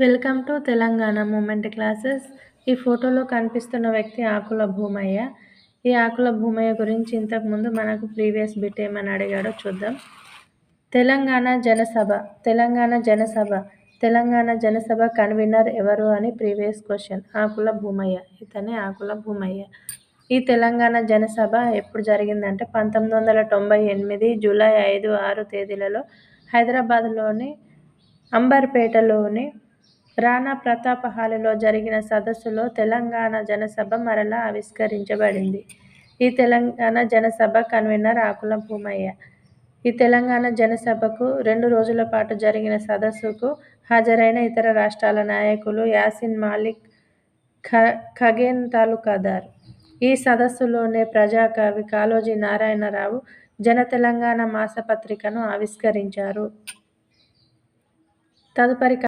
Welcome to Telangana movement classes. ఈ ఫోటోలో కనిపిస్తున్న వ్యక్తి ఆకుల భూమయ్య. ఈ ఆకుల భూమయ్య గురించి ఇంతకుముందు మనకు ప్రీవియస్ బిట్ ఏమని అడిగాడో చూద్దాం. తెలంగాణ జనసభ కన్వీనర్ ఎవరు అని ప్రీవియస్ క్వశ్చన్. ఆకుల భూమయ్య, ఇతనే ఆకుల భూమయ్య. ఈ తెలంగాణ జనసభ ఎప్పుడు జరిగిందంటే 1998 జూలై 5, 6 తేదీలలో హైదరాబాద్లోని అంబర్పేటలోని రాణా ప్రతాప్ హాలులో జరిగిన సదస్సులో తెలంగాణ జనసభ మరలా ఆవిష్కరించబడింది. ఈ తెలంగాణ జనసభ కన్వీనర్ ఆకుల భూమయ్య. ఈ తెలంగాణ జనసభకు 2 రోజుల పాటు జరిగిన సదస్సుకు హాజరైన ఇతర రాష్ట్రాల నాయకులు యాసిన్ మాలిక్, ఖగేన్ తాలూకాదార్. ఈ సదస్సులోనే ప్రజాకవి కాళోజీ నారాయణరావు జన తెలంగాణ మాసపత్రికను ఆవిష్కరించారు. తదుపరి